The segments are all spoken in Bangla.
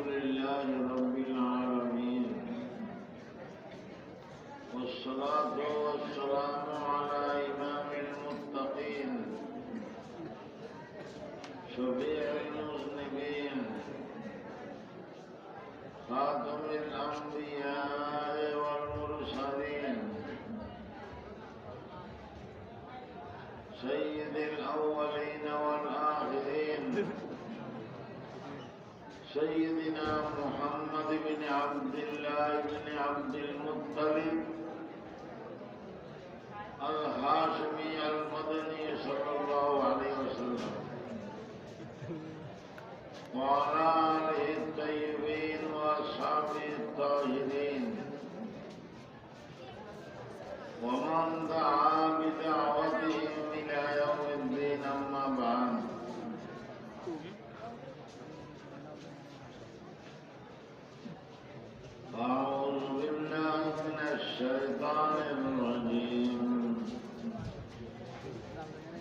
لله رب العالمين والصلاة والسلام على إمام المتقين شفيع المذنبين خاتم الأنبياء والمرسلين سيد الأولين والآخرين سيدنا محمد بن عبد الله بن عبد المطلب الهاشمي المدني صلى الله عليه وسلم وعلى آله الطيبين وأصحابه الطاهرين ومن دعا بدعوتهم إلى يوم الدين أما بعد أعوذ بالله من الشيطان الرجيم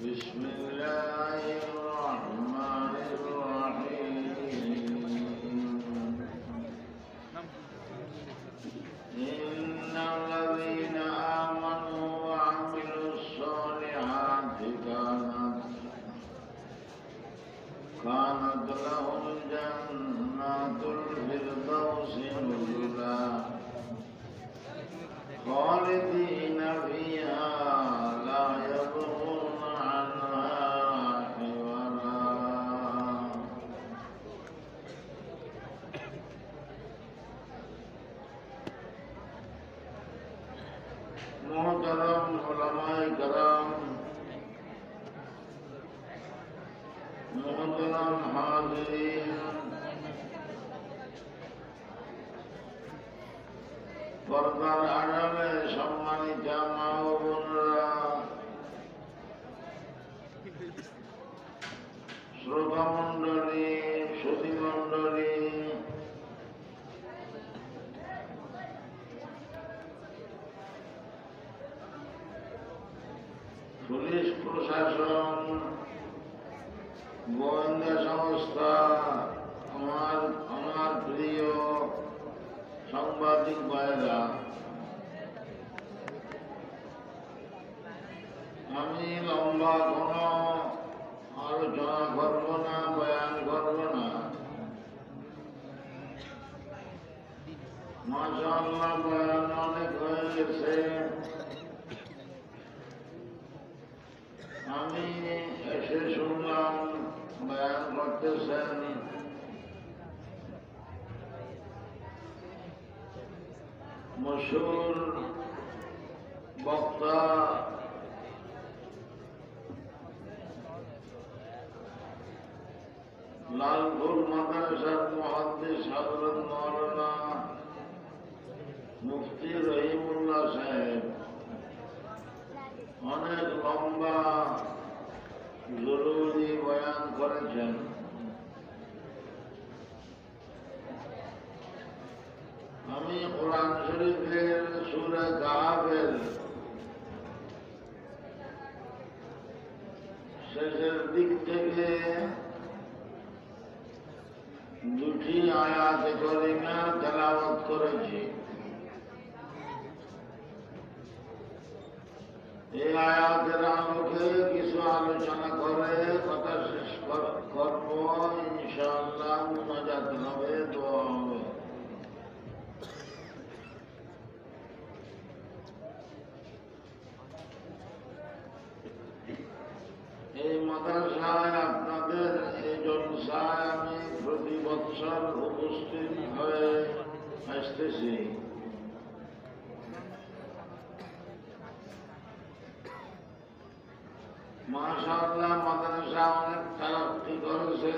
بسم الله الرحمن الرحيم إن الذين آمنوا وعملوا الصالحات كانت لهم جنات الفردوس نزلا خالدين فيها لا يبغون عنها حولا محترم علماء کرام محترم حاضرین পর্দার আড়ালে সম্মানিত মা ও বোনরা শ্রোতা মণ্ডলী সুধী মণ্ডলী পুলিশ প্রশাসন গোয়েন্দা সংস্থা আমার প্রিয় সাংবাদিক ভাইরা, আমি লম্বা কোনো আলোচনা করব না, বয়ান করব না। মাশাআল্লাহ বয়ান অনেক হয়ে গেছে। আমি এসে শুনলাম বয়ান করতেছেন মশহুর বক্তা লালপুর মাদ্রাসার মুহাদ্দিস হযরত মাওলানা মুফতি রহিমুল্লাহ সাহেব অনেক লম্বা জরুরি বয়ান করেছেন। আমি কোরআন শরীফের সূরা কাহফের শেষের দিক থেকে দুটি আয়াত কারিমা তেলাওয়াত করেছি। এই আয়াতের আলোকে কিছু আলোচনা করে কথা শেষ করব ইনশাআল্লাহ। মুনাজাত হবে, দোয়া হবে। এই মাদ্রাসায় আপনাদের এই জলসায় আমি প্রতি বৎসর উপস্থিত হয়ে আসতেছি। মাশাআল্লাহ মাদ্রাসা অনেক তারাক্কি করেছে,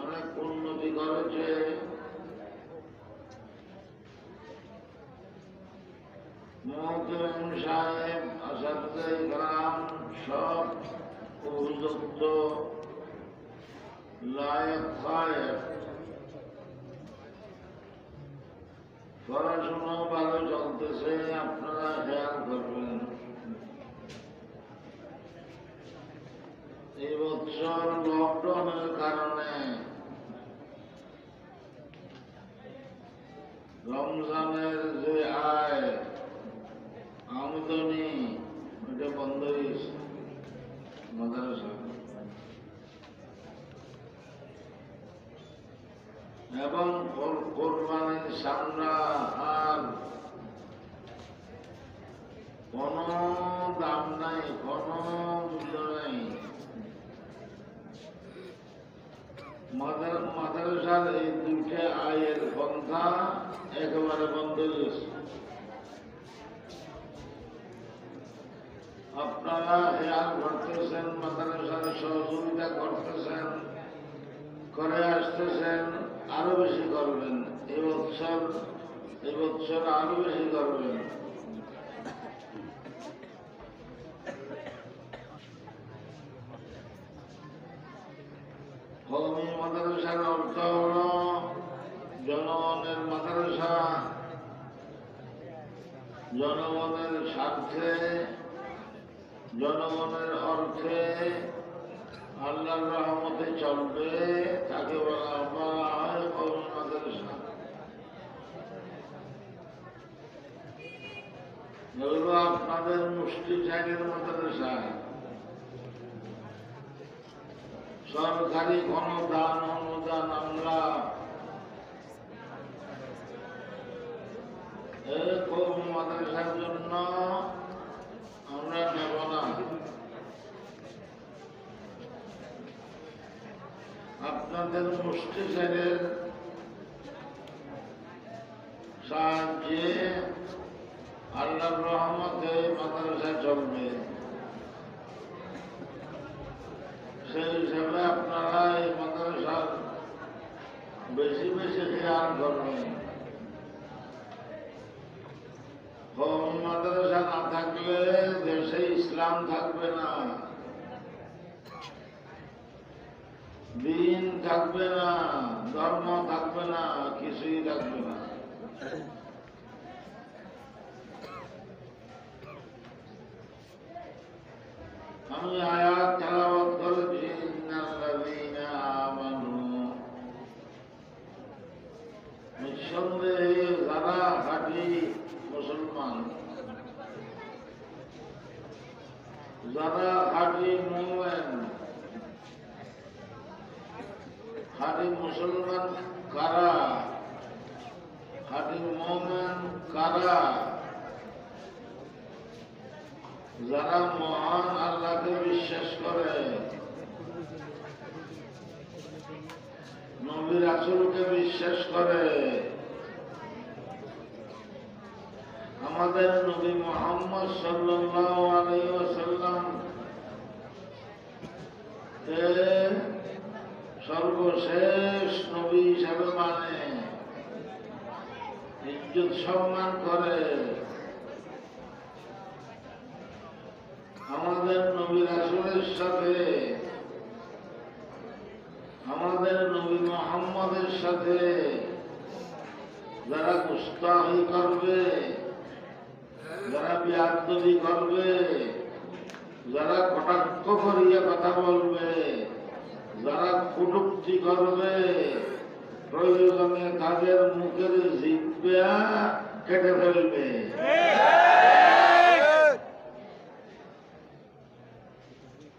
অনেক উন্নতি করেছে। মুহতারাম সাহেব, আসাদে গ্রাম সব উপযুক্ত লায়েক ফায়েক, পড়াশোনা ভালো চলতেছে, আপনারা খেয়াল করবেন। এই বছর লকডাউনের কারণে এবং কোরবানির চামড়া আর কোনো দাম নাই, কোনো মূল্য নাই। মাদ্রাসার এই দুইটা আয়ের পন্থা একেবারে বন্ধ হয়েছে। আপনারা হেয়ার করতেছেন, মাদ্রাসার সহযোগিতা করতেছেন, করে আসতেছেন, আরো বেশি করবেন। এই বছর আরো বেশি করবেন। কওমি মাদ্রাসার অর্থ হল জনগণের মাদ্রাসা, জনগণের স্বার্থে, জনগণের অর্থে, আল্লাহর রহমতে চলবে, তাকে বলা হয় কওমি মাদ্রাসা। এগুলো আপনাদের মুষ্টি ঠ্যাঙের মাদ্রাসা। সরকারি কোনো দান অনুদান আমরা কওমি মাদ্রাসার জন্য আমরা নেব না। আপনাদের মুষ্টি ঠ্যাঙের সাহায্যে আল্লাহর রহমতে মাদ্রাসা চলবে। সেই হিসাবে আপনারা এই মাদ্রাসার বেশি বেশি খেয়াল করবেন। কওমি মাদ্রাসা না থাকলে দেশে ইসলাম থাকবে না, দিন থাকবে না, ধর্ম থাকবে না, কিছুই থাকবে না। আমি আয়াত তেলাওয়াত করেছি, ইন্নাল্লাযীনা আমানু, নিঃসন্দেহে যারা খাঁটি মুসলমান, যারা খাঁটি মুমিন। খাঁটি মুসলমান কারা? খাঁটি মুমিন কারা? যারা মহান আল্লাহকে বিশ্বাস করে, নবী রাসূলকে বিশ্বাস করে, আমাদের নবী মুহাম্মদ সাল্লাল্লাহু আলাইহি ওয়াসাল্লাম সর্বশেষ নবী হিসাবে মানে, ইজ্জত সম্মান করে। আমাদের নবী রাসূলের সাথে, আমাদের নবী মুহাম্মদের সাথে যারা গুস্তাখি করবে, যারা বেয়াদবি করবে, যারা কটাক্ষ করিয়া কথা বলবে, যারা কটূক্তি করবে, প্রয়োজনে তাদের মুখের জিহ্বা কেটে ফেলবে।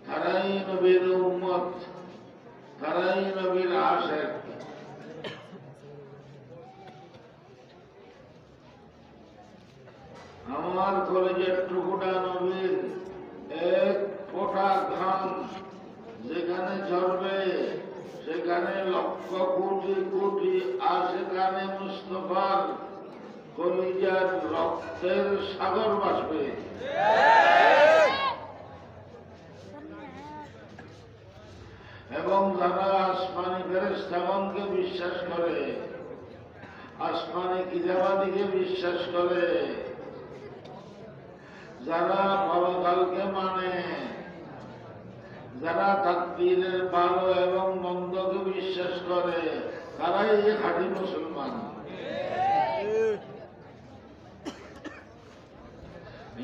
তারাই নবীর উম্মত, তারাই নবীর আশিক। আমার কলেজের টুকুটা নবীর এক ফোঁটা ঘাম যেখানে ঝরবে, সেখানে লক্ষ কোটি কোটি আশিকানে মুস্তাফার কলিজার রক্তের সাগর ভাসবে। এবং যারা আসমানি ফেরেশতাগণকে বিশ্বাস করে, আসমানি কিতাবাদিকে বিশ্বাস করে, যারা পরকালকে মানে, যারা তাকদীরের ভালো এবং মন্দকে বিশ্বাস করে, তারাই খাঁটি মুসলমান।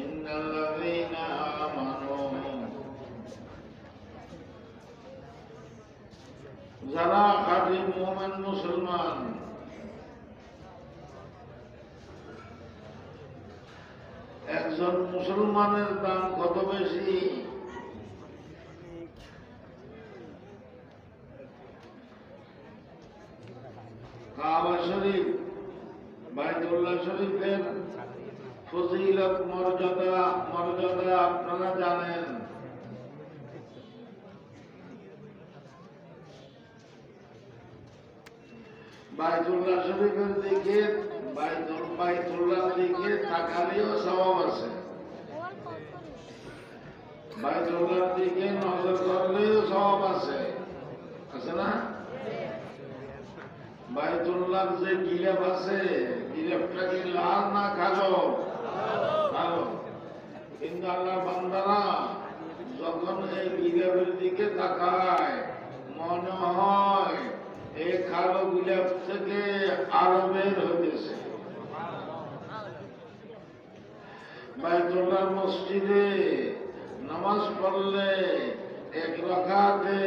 ইন্নাল্লাযীনা আমানু, যারা খাঁটি মুমিন মুসলমান। একজন মুসলমানের দাম কত বেশি? কাবা শরীফ বাইতুল্লাহ শরীফের ফজিলত মর্যাদা আপনারা জানেন। বাইতুল্লাহ শরীফের দিকে বাইতুল্লাহর দিকে তাকালেও সওয়াব আছে, বাইতুল্লাহর দিকে নজর করলেও সওয়াব আছে, আছে না? বাইতুল্লাহর যে গিলাফ আছে, গিলাফটা কি লাল না কালো? কালো। কিন্তু আল্লাহর বান্দারা যখন এই গিলাফের দিকে তাকায় মনে হয় এই কালো গিলাফ থেকে আলো বের হইতেছে। বাইতুল্লাহর মসজিদে নামাজ পড়লে এক রাকাতে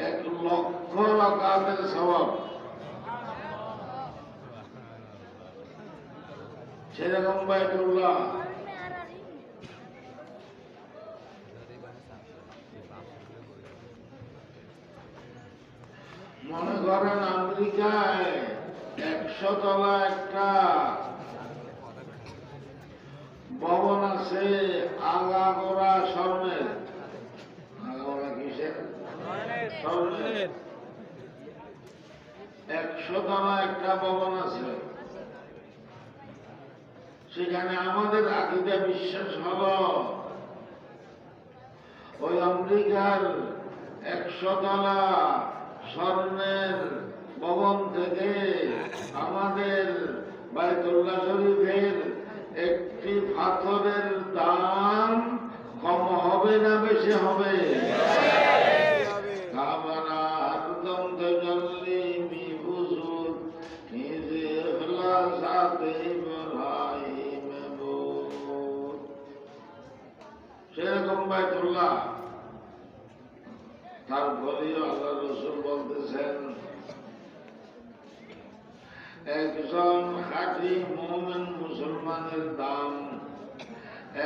1,00,000 রাকাতের সওয়াব। সেরকম বাইতুল্লাহ মনে করেন আমেরিকায় 100 তলা একটা ভবন আছে, আগাগোড়া স্বর্ণের। আগাগোড়া কিসের? স্বর্ণের। 100 তলা একটা ভবন আছে। সেখানে আমাদের আকীদা বিশ্বাস হলো ওই আমেরিকার 100 তলা স্বর্ণের ভবন থেকে আমাদের বাইতুল্লাহ শরীফের একটি পাথরের দাম কম হবে না বেশি হবে? সেরকম বাইতুল্লাহ। তারপরেও আল্লাহ রাসূল বলতেছেন একজন খাঁটি মুমিন মুসলমানের দাম,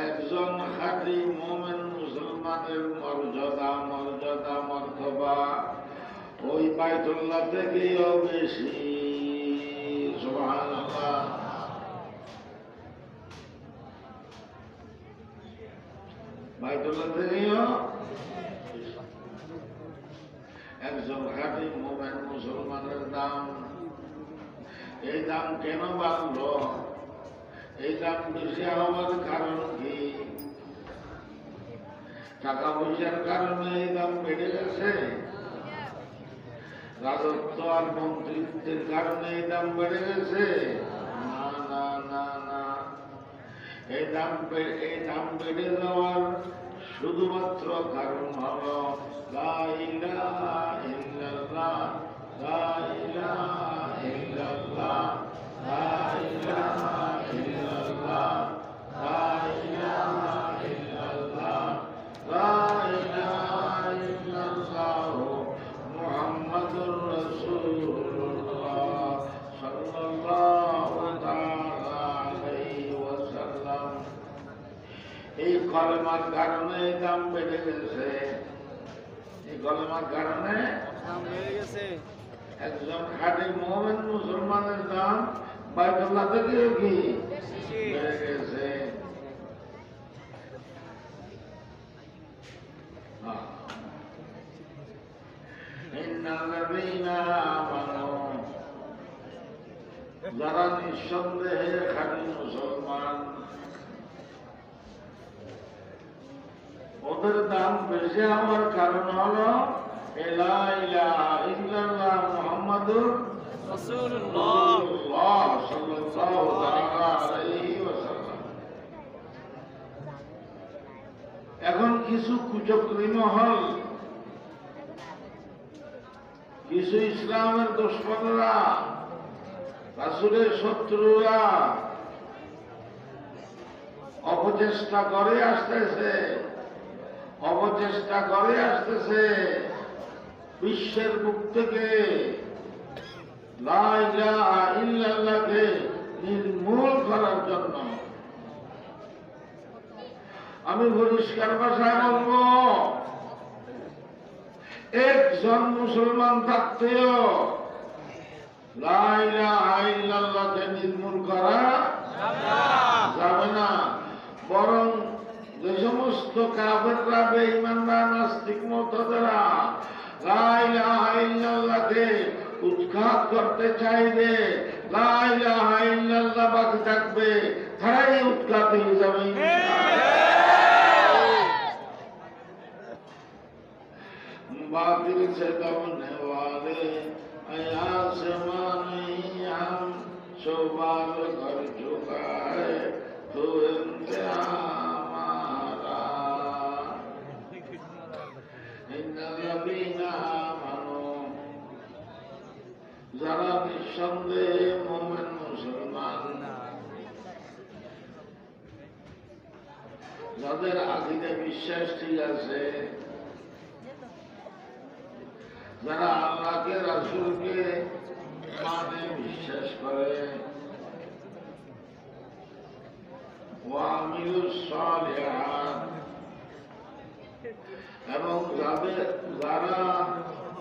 একজন খাঁটি মুমিন মুসলমানের মর্যাদা ওই বাইতুল্লাহ থেকেও বেশি। সুবহানাল্লাহ। বাইতুল্লাহ থেকেও একজন খাঁটি মুমিন মুসলমানের দাম। এই দাম কেন বাড়ল? এই দাম বেশি হওয়ার কারণ কি? টাকা পয়সার কারণে এই দাম বেড়ে গেছে? রাজত্ব আর মন্ত্রিত্বের কারণে এই দাম বেড়ে গেছে? না না না না। এই দাম বেড়ে যাওয়ার শুধুমাত্র কারণ হল লা ইলাহা ইল্লাল্লাহ, লা ইলাহা ইল্লাল্লাহ, লা ইলাহা ইল্লাল্লাহ, লা ইলাহা ইল্লাল্লাহ, লা ইলাহা ইল্লাল্লাহ মুহাম্মাদুর রাসূলুল্লাহ সাল্লাল্লাহু তাআলা আলাইহি ওয়াসাল্লাম। এই কলেমার কারণে দাম বেড়ে গেছে। এই কলেমার কারণে দাম বেড়ে গেছে। একজন খাঁটি মুমিন মুসলমানের দাম বাইতুল্লাহ থেকেও কি বেড়ে গেছে। যারা নিঃসন্দেহে খাঁটি মুসলমান ওদের দাম বেশি হওয়ার কারণ হলো লা ইলাহা ইল্লাল্লাহ মুহাম্মাদুর রাসূলুল্লাহ সাল্লাল্লাহু আলাইহি ওয়াসাল্লাম। এখন কিছু কুচক্রী মহল, কিছু ইসলামের দুশমনরা, রাসূলের শত্রুরা অপচেষ্টা করে আসতেছে বিশ্বের বুক থেকে লা ইলাহা ইল্লাল্লাহকে নির্মূল করার জন্য। আমি পরিষ্কার ভাষায় বলবো, একজন মুসলমান থাকতেও লা ইলাহা ইল্লাল্লাহকে নির্মূল করা যাবে না, বরং যে সমস্ত কাফেররা বেঈমানরা নাস্তিক মুরতাদরা লা ইলাহা ইল্লাল্লাহকে উৎখাত করতে চাইবে, লা ইলাহা ইল্লাল্লাহ বাকি থাকবে, তারাই উৎখাত হয়ে যাবে। बातिल से दबने वाले आसमान हम सुबाल कर चुका है तो हमारा मानो जरा निसंदेह मोमिन मुसलमान যাদের আকিদা বিশ্বাস ঠিক আছে, যারা আল্লাহকে রাসূলকে মানে বিশ্বাস করে, ওয়া আমিলুস সালিহাত, এবং যারা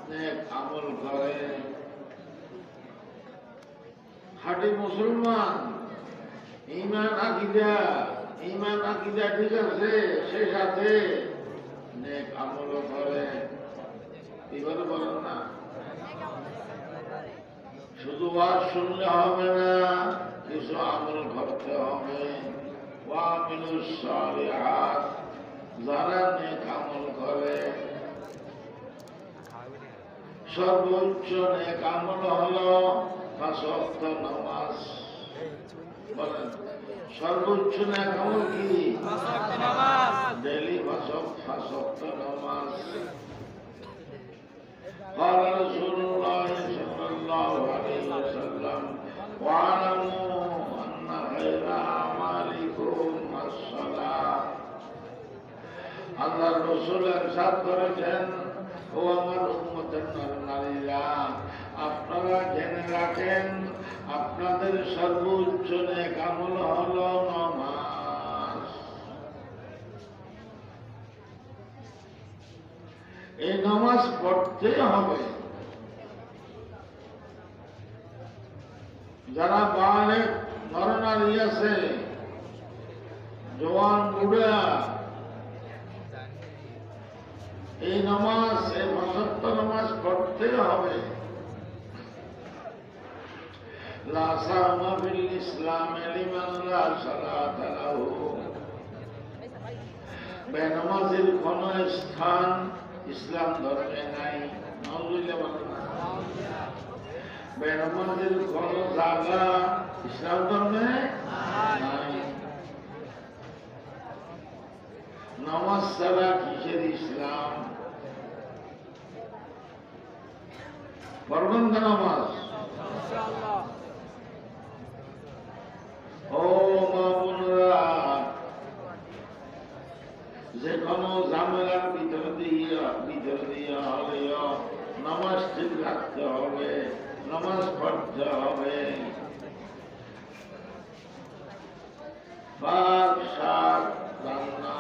নেক আমল করে, খাঁটি মুসলমান, ঈমান আকিদা ঠিক আছে, সে সাথে নেক আমল করে। এবারে বলেন না, শুধু ওয়াজ শুনলে হবে না, কিছু আমল করতে হবে। ওয়া আমিলুস সালিহাত, যারা নেক আমল করে, সর্বোচ্চ নেক আমল হলো 5 ওয়াক্ত নামাজ। বলেন, সর্বোচ্চ নেক আমল কি? 5 ওয়াক্ত নামাজ, ডেইলি 5 ওয়াক্ত নামাজ। قال رسول الله صلى الله عليه وسلم واعلموا أن خير أعمالكم الصلاة। আল্লাহর রাসূল ইরশাদ করেছেন, ও আমার উম্মতের নর-নারীরা, আপনারা জেনে রাখেন আপনাদের সর্বোচ্চ নেক আমল হলো নামাজ। এই নামাজ পড়তে হবে। যারা বালেগ নর-নারী আছে, জওয়ান বুড়া, এই নামাজ, এই 5 ওয়াক্ত নামাজ পড়তে হবে। লা সাওমা ফিল ইসলাম লিমান লা সালাতা লাহু, বেনামাজের কোন স্থান ইসলাম ধর্মে নাই। নাউযুবিল্লাহ বলেন না, বেনামাজের কোন জায়গা ইসলাম ধর্মে নাই। নামাজ ছাড়া কিসের ইসলাম? পড়বেন তো নামাজ? ও মা বোনেরা, যে কোনো ঝামেলার ভিতর দিয়ে হলেও নামাজ ঠিক রাখতে হবে, নামাজ পড়তে হবে। ভাত, শাক, রান্না,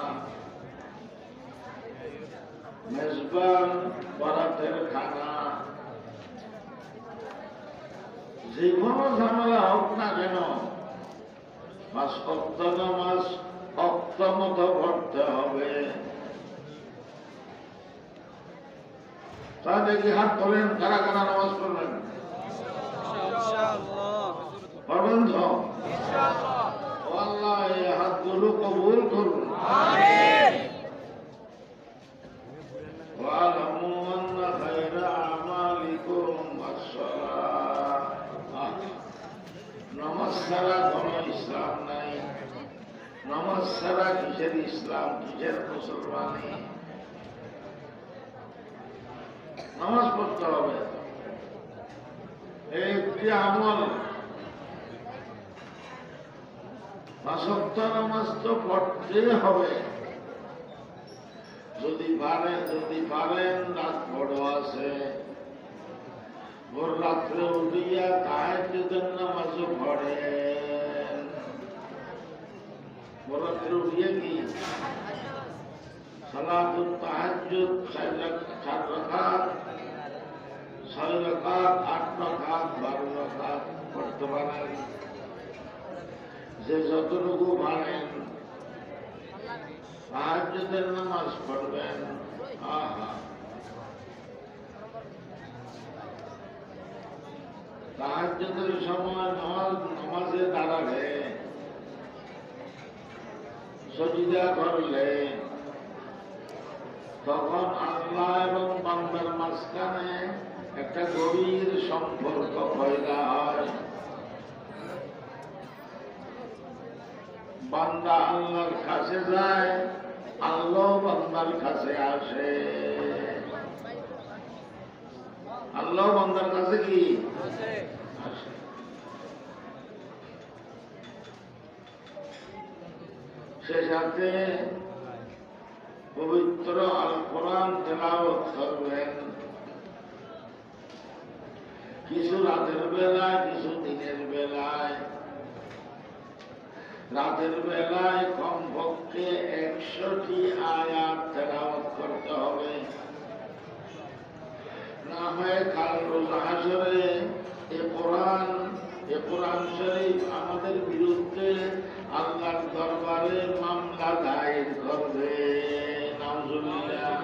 মেজবান, বরাতের খানা, যে কোনো ঝামেলা হোক না কেন, 5 ওয়াক্ত নামাজ অক্ত মতো পড়তে হবে। তাহলে কি হাত তোলেন, কারা কারা নামাজ পড়বেন? পড়বেন তো? আল্লাহ এই হাতগুলো কবুল করুন। ওয়ালামু আন্না খায়রা আমালিকুম আস-সালাহ। নামাজ ছাড়া কোনো ইসলাম নাই। নামাজ ছাড়া কিসের ইসলাম, কিসের মুসলমানি? নামাজ পড়তে হবে। এই একটি আমল, 5 ওয়াক্ত নামাজ তো পড়তে হবে। যদি পারেন, রাত বড় আছে, ভোর রাত্রে উঠিয়া তাহাজ্জুদের নামাজও পড়েন। ভোর রাত্রে উঠিয়া কি সালাতুত তাহাজ্জুদ 4 রাকাত, 6 রাকাত, 8 রাকাত, 12 যে যতটুকু পারেন তাহাজ্জুদের নামাজ পড়বেন। আহা, তাহাজ্জুদের সময় নামাজে দাঁড়ালে, সজদা করলে, তখন আল্লাহ এবং বান্দার মাঝখানে একটা গভীর সম্পর্ক পয়দা হয়। বান্দা আল্লাহর কাছে যায়, আল্লাহ বান্দার কাছে আসে। আল্লাহ বান্দার কাছে কি আসে? সে সাথে পবিত্র আল কোরআন তেলাওয়াত করবেন, কিছু রাতের বেলায়, কিছু দিনের বেলায়। রাতের বেলায় কমপক্ষে 100টি আয়াত তেলাওয়াত করতে হবে, না হয় কাল রোজ হাসরে এ কোরআন শরীফ আমাদের বিরুদ্ধে আল্লাহর দরবারে মামলা দায়ের করবে। নাউজুবিল্লাহ।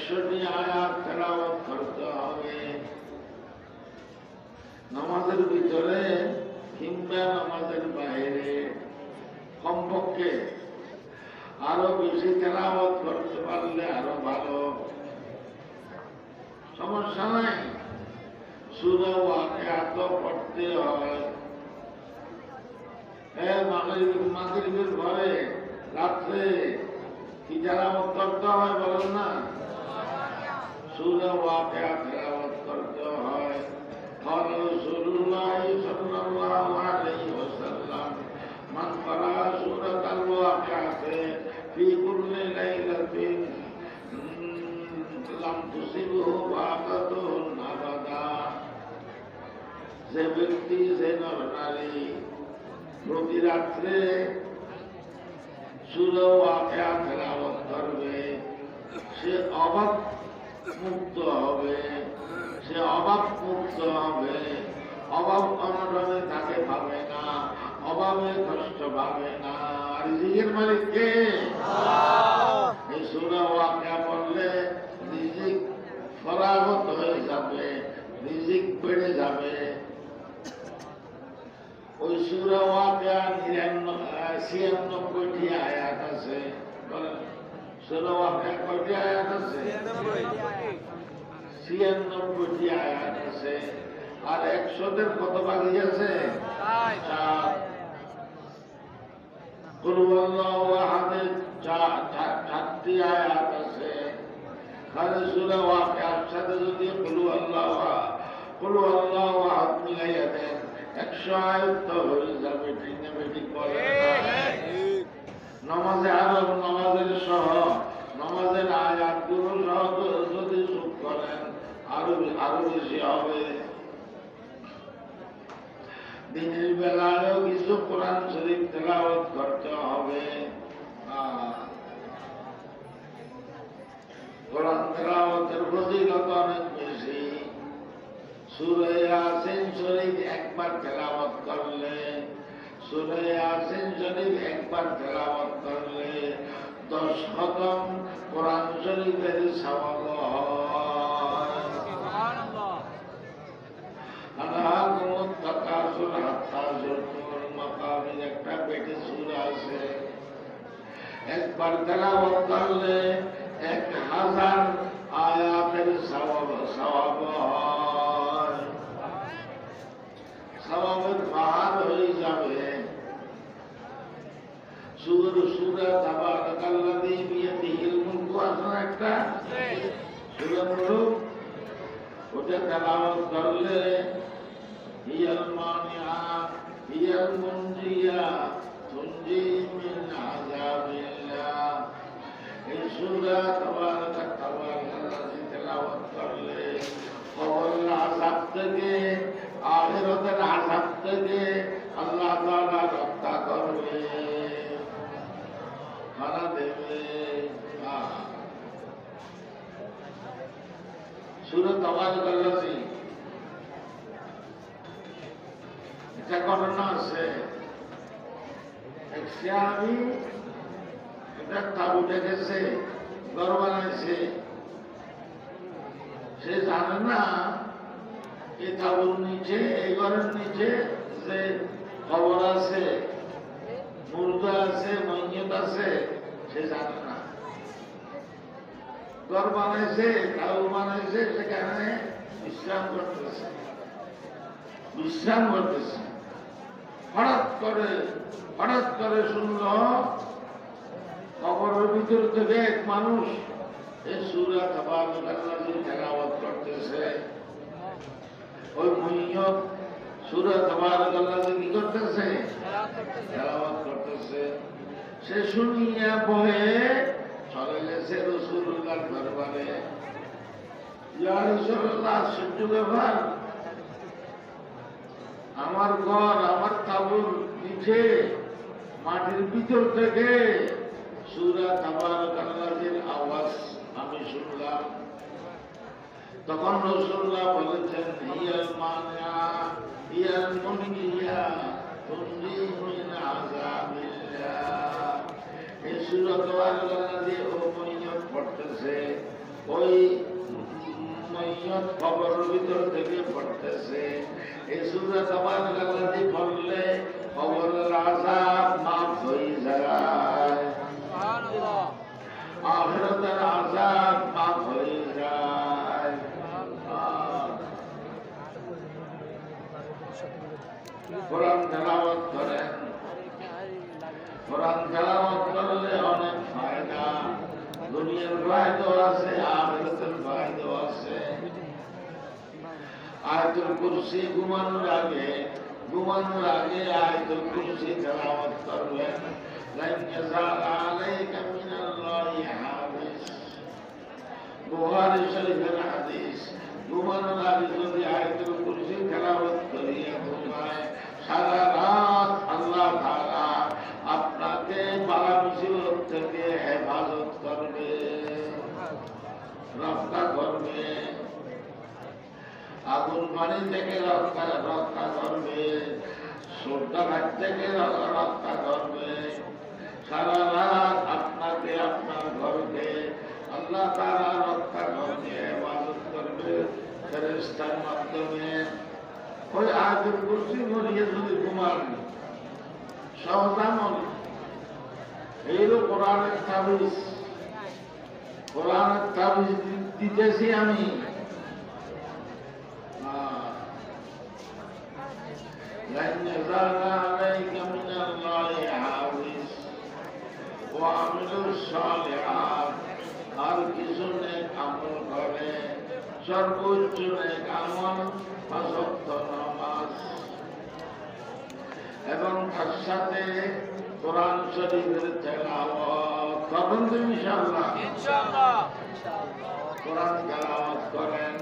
100টি আয়াত তেলাওয়াত করতে হবে নামাজের ভিতরে কিংবা নামাজের বাইরে। কমপক্ষে আরো বেশি তেলাওয়াত করতে পারলে আরো ভালো, সমস্যা নাই। সূরা ওয়াকিয়া তো পড়তে হয়। মাগরিবের পরে রাত্রে কি তেলাওয়াত করতে হয় বলেন না? সূরা ওয়াকিয়া তেলাওয়াত করতে হয়। قال رسول الله صلى الله عليه وسلم من قرأ سورة الواقعة في كل ليلة لم تصبه فاقة أبدا। যে ব্যক্তি, যে নরনারী প্রতি রাত্রে সূরা ওয়াকিয়া তেলাওয়াত করবে, সে অভাব মুক্ত হবে, সে অভাব মুক্ত হবে। অভাব অনটনে তাকে পাবে না, অভাবে কষ্ট পাবে না। রিজিকের মালিক কে? এই সূরা ওয়াকিয়া পড়লে রিজিক ফরাগত হয়ে যাবে, রিজিক বেড়ে যাবে। ওই সূরা ওয়াকিয়া 96টি আয়াত আছে। সূরা ওয়াকিয়া কয়টি আয়াত আছে? 96টি আয়াত আছে। আর 100-এর কত বাকি আছে? 4। কুল হুয়াল্লাহু আহাদের 4টি আয়াত আছে। তাহলে সূরা ওয়াকিয়ার সাথে যদি কুল হুয়াল্লাহু আহাদ মিলাইয়া দেন 100 আয়াত তো হয়ে যাবে। ঠিক না বেঠিক বলেন? নামাজে আরো নামাজের আয়াতগুলো সহ যদি যোগ করেন আরো বেশি হবে। দিনের বেলায়ও কিছু কোরআন শরীফ তেলাওয়াত করতে হবে। কোরআন তেলাওয়াতের ফজিলত অনেক বেশি। সূরা ইয়াসিন শরীফ একবার তেলাওয়াত করলে, সূরা ইয়াসিন শরীফ একবার তেলাওয়াত করলে 10 খতম কোরআন শরীফের সওয়াব হয়। সুবহানাল্লাহ। আনহাকুমুত তাকাসুর হাত্তা যুরতুমুল মাকাবির একটা পেটে সূরা আছে। একবার তেলাওয়াত করলে 1000 আয়াতের সওয়াব হয়। সওয়াবের পাহাড় হয়ে যাবে। সূরা তাবারাকাল্লাযী বিয়াদিহিল মুলকু আছে একটা সূরা মুলক, ওটা তেলাওয়াত করলে হিয়াল মানিআ হিয়াল মুনজিয়া তুনজি মিন আযাবিল্লাহ। এই সূরা তাবারাকাল্লাযী তেলাওয়াত করলে কবরের আযাব থেকে, আখিরাতের আযাব থেকে আল্লাহ তাআলা রক্ষা করবে, খানা দেবে। সূরা তাবারাকাল্লাযী একটা ঘটনা আছে, এক স্বামী একটা তাবু দেখেছে, ঘর বানাইছে। সে জানে না এই তাবুর নিচে, এই ঘরের নিচে যে কবর আছে, মুর্দা আছে, মইয়ত আছে, সে জানে না। ঘর বানাইছে, তাবু বানাইছে, সেখানে বিশ্রাম করতেছে। হঠাৎ করে শুনল কবরের ভিতর থেকে এক মানুষ এই সূরা তাবারাকাল্লাযী তেলাওয়াত করতেছে। ওই মুইয়ত সূরা তাবারাকাল্লাযী কি করতেছে? তেলাওয়াত করতেছে। সে শুনিয়া বহে চলে গেছে রাসূলুল্লাহর দরবারে। ইয়া রাসূলুল্লাহ, আশ্চর্য ব্যাপার, আমার ঘর, আমার তাবুর নিচে মাটির ভিতর থেকে সূরা তাবারাকাল্লাযীর আওয়াজ আমি শুনলাম। তখন রাসূলুল্লাহ বলেছেন, হিয়াল মানিয়া হিয়াল মুনজিয়া তুনজি মিন আযাবিল্লাহ। এই সূরা তাবারাকাল্লাযী ও মুইয়ত পড়তেছে, ওই মুইয়ত কবরের ভিতর থেকে পড়তেছে। এই সূরা তাবারাকাল্লাযী পড়লে কবরের আযাব মাফ হয়ে যায়, সুবহানাল্লাহ, আখিরাতের আযাব মাফ হয়ে যায়। কোরআন তেলাওয়াত করেন, কোরআন তেলাওয়াত করলে অনেক ফায়দা, দুনিয়ার ফায়দা আছে, আখিরাতের ফায়দা আছে। আয়াতুল কুরসি ঘুমানোর আগে আয়াতুল কুরসি তেলাওয়াত করবেন। লান ইয়াযাল আলাইকা মিনাল্লাহি হাফিজ, বুখারী শরীফের হাদিস। ঘুমানোর আগে যদি আয়াতুল কুরসি তেলাওয়াত করিয়া ঘুমায়, সারা রাত আল্লাহ তাআলা আপনাকে বালা মুসিবত থেকে হেফাজত করবে, রক্ষা করবে, আগুন পানি থেকে রক্ষা করবে, সর্দাঘাত থেকে রক্ষা করবে। সারা রাত আপনাকে, আপনার ঘরকে আল্লাহ তাআলা রক্ষা করবে, হেফাজত করবে ফেরেশতার মাধ্যমে। ওই আয়াতুল কুরসি পড়িয়ে যদি ঘুমান, সহজ আমল। এইরো কোরআনের তাবিজ, কোরআনের তাবিজ দিতেছি আমি। لن يزال عليك من الله حافظ وعملوا الصالحات। আর কিছু নেক আমল করে, সর্বোচ্চ নেক আমল 5 ওয়াক্ত নামাজ, এবং তার সাথে কোরআন শরীফের তেলাওয়াত করবেন তো ইনশাআল্লাহ। কোরআন তেলাওয়াত করেন।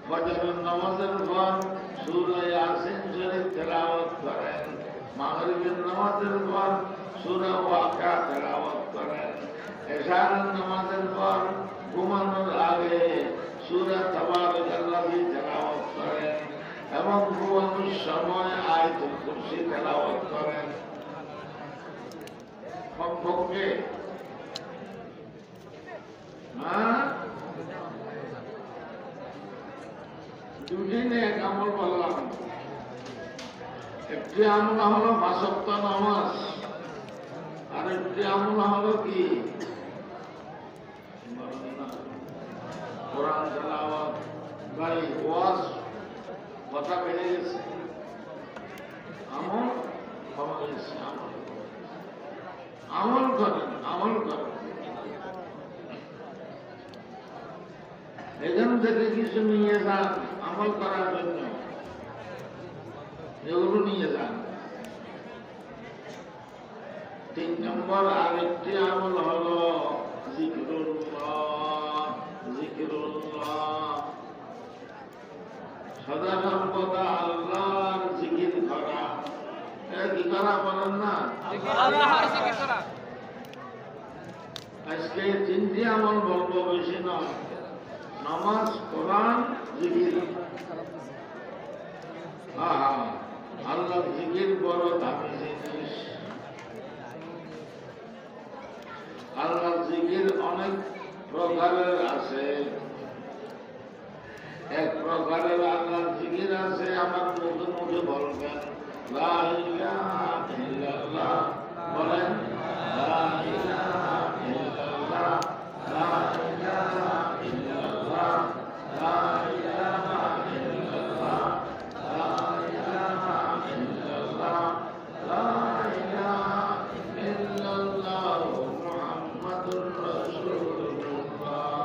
ফজরের নামাজের পর সূরা ইয়াসিন শরীফ তেলাওয়াত করেন। মাগরিবের নামাজের পর সূরা ওয়াকিয়া তেলাওয়াত করেন। এশারের নামাজের পর ঘুমানোর আগে সূরা তাবারাকাল্লাযী তেলাওয়াত করেন, এবং ঘুমানোর সময় আয়াতুল কুরসি তেলাওয়াত করেন। কমপক্ষে দুটি নেক আমল বললাম। একটি আমল হলো 5 ওয়াক্ত নামাজ, আর একটি আমল হলো কি? কোরআন তেলাওয়াত। ভাই ওয়াজ কথা বেড়ে গেছে, আমল কমে গেছে। আমল করেন, আমল করেন। এখান থেকে কিছু নিয়ে যান আমল করার জন্য, এগুলো নিয়ে যান। 3 নম্বর আরেকটি আমল হলো জিকিরুল্লাহ। সদা সর্বদা আল্লাহর জিকির করা। কি করা বলেন না? আজকে 3টি আমল বলবো, বেশি নয়। নামাজ, কোরআন, জিকির। আল্লাহ জিকির বড় দামি জিনিস। আল্লাহ জিকির অনেক প্রকারের আছে। এক প্রকারের আল্লাহ জিকির আছে, আমার মুখে মুখে বলবেন লা ইলাহা ইল্লাল্লাহ, বলেন লা ইলাহা ইল্লাল্লাহ, লা ইলাহা ইল্লাল্লাহ, লা ইলাহা ইল্লাল্লাহ, লা ইলাহা ইল্লাল্লাহ, লা ইলাহা ইল্লাল্লাহ মুহাম্মাদুর রাসূলুল্লাহ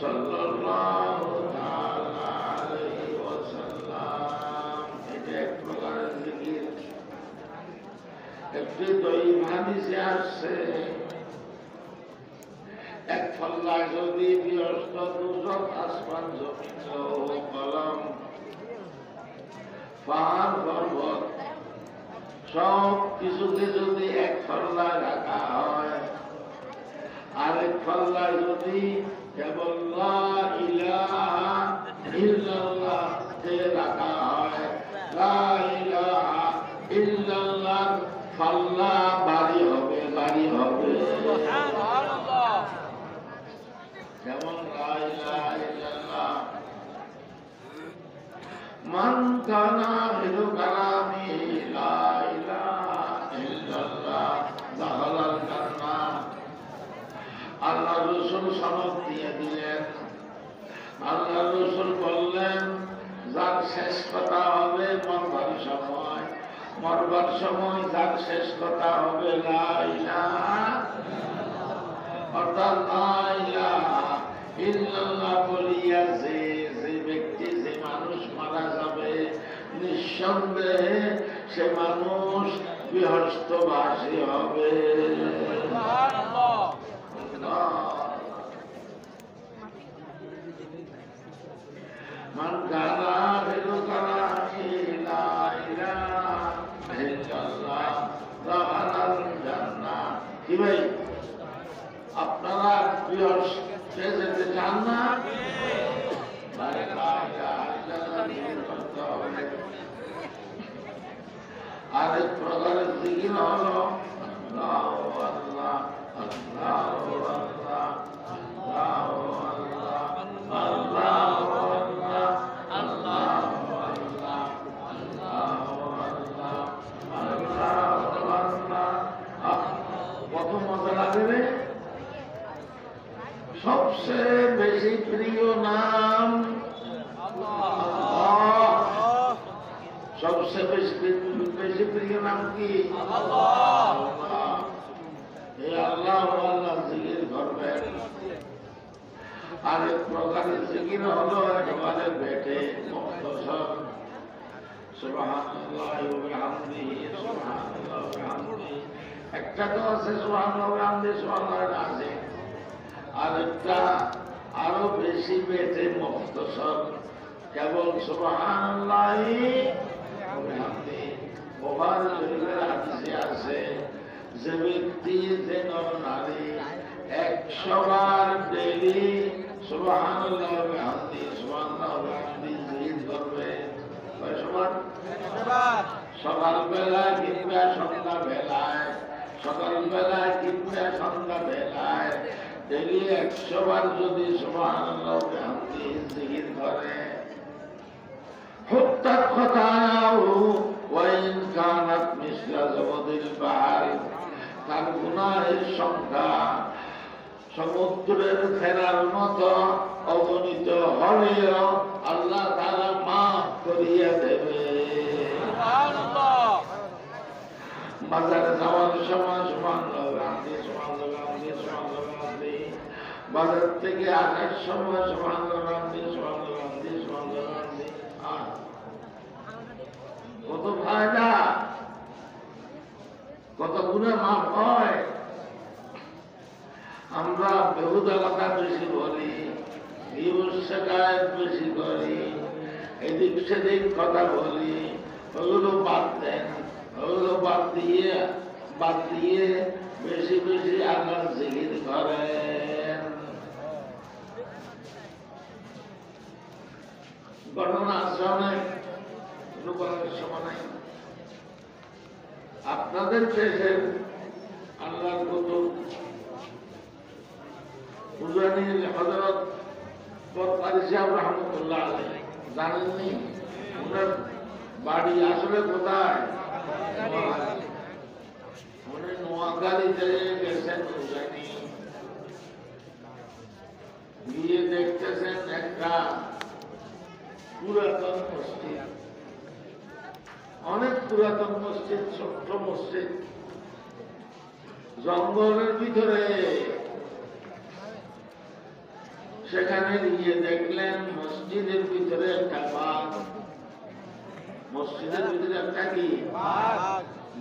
সাল্লাল্লাহু তাআলা আলাইহি ওয়াসাল্লাম। এটা এক প্রকারের জিকির। একটি দৈব হাদিসে আসছে, এক পাল্লায় যদি বৃহস্ত দুজক আসমান জমিন লৌহ কলম পাহাড় পর্বত সব কিছুকে যদি এক পাল্লায় রাখা হয়, আরেক পাল্লায় যদি কেবল লা ইলাহা ইল্লাল্লাহ কে রাখা হয়, লা ইলাহা ইল্লাল্লাহ পাল্লা ভারী হবে, ভারী হবে। যেমন লা ইলাহা ইল্লাল্লাহ মান কানা মিনু কালামি লা ইলাহা ইল্লাল্লাহ দাখালাল জান্নাহ। আল্লাহ রাসূল সনদ দিয়ে দিলেন। আল্লাহ রাসূল বললেন, যার শেষ কথা হবে মরবার সময় যার শেষ কথা হবে লা ইলাহা, অর্থাৎ লা ইলাহা ইল্লাল্লাহ বলিয়া যে ব্যক্তি, যে মানুষ মারা যাবে, নিঃসন্দেহে সে মানুষ বৃহস্পতিবাসী হবে। মান কানা মিনু কালামি লা ইলাহা ইল্লাল্লাহ দাখালাল জান্নাহ। কি ভাই, আপনারা বৃহস্পতি যেতে চান না? আরেক প্রকারের জিকির হলো আল্লাহু আল্লাহ, আল্লাহু আল্লাহ, আল্লাহু আল্লাহ, আল্লাহু আল্লাহ, আল্লাহু আল্লাহ, আল্লাহু আল্লাহ, আল্লাহু আল্লাহ। কত মজা লাগে রে! সবচেয়ে বেশি প্রিয় নাম আল্লাহ। সবচেয়ে বেশি প্রিয় নাম কি? আল্লাহ। এই আল্লাহ আল্লাহ জিকির করবেন। আরেক প্রকারের জিকির হলো একেবারে বেটে মুখতসর, সুবহানাল্লাহি ওয়া বিহামদিহি, সুবহানাল্লাহি ওয়া বিহামদিহি। একটা তো আছে সুবহানাল্লাহি ওয়া বিহামদিহি, সুবহানাল্লাহিল আযীম। আরেকটা আরো বেশি বেটে মুখতসর, কেবল সুবহানাল্লাহি ওয়া বিহামদিহি। বুখারী শরীফের হাদিসে আছে, যে ব্যক্তি, যে নর নারী 100 বার ডেইলি সুবহানাল্লাহি ওয়া বিহামদিহি, সুবহানাল্লাহি ওয়া বিহামদিহি জিকির করবে। কয়বার? সকালবেলা কিংবা সন্ধ্যা বেলায়, সকালবেলা কিংবা সন্ধ্যা বেলায় ডেইলি 100 বার যদি সুবহানাল্লাহি ওয়া বিহামদিহি জিকির করে, হুত্তাত খতায়াহু ওয়া ইন কানাত মিসলা যাবাদিল বাহর, তার গুনাহের সংখ্যা সমুদ্রের ফেরার মতো অগণিত হলেও আল্লাহ তাআলা মাফ করিয়া দেবে। বাজারে যাওয়ার সময় সুবহানাল্লাহি ওয়া বিহামদিহি, সুবহানাল্লাহি ওয়া বিহামদিহি, বাজার থেকে আসার সময় সুবহানাল্লাহি ওয়া বিহামদিহি, সুবহানাল্লাহি ওয়া বিহামদিহি, সুবহানাল্লাহি ওয়া বিহামদিহি। কত ফায়দা, কত গুনাহ মাফ হয়। আমরা বেহুদা কথা বেশি বলি, শিকায়ত বেশি করি, এদিক সেদিক কথা বলি, ওগুলো বাদ দেন। ওগুলো বাদ দিয়ে বেশি বেশি আল্লাহর জিকির করেন। ঘটনা আছে অনেক, বলার সময় নাই। আপনাদের দেশের আল্লাহর কুতুব হুজাইর হযরত বরকারী সাহেব রাহমাতুল্লাহ আলাইহি, জানেননি ওনার বাড়ি আসলে কোথায়? উনি নোয়াখালীতে গেছেন হুজাইনি, গিয়ে দেখতেছেন একটা পুরাতন মসজিদ, অনেক পুরাতন মসজিদ, ছোট্ট মসজিদ, জঙ্গলের ভিতরে। সেখানে গিয়ে দেখলেন মসজিদের ভিতরে একটা বাঘ, মসজিদের ভিতরে একটা কি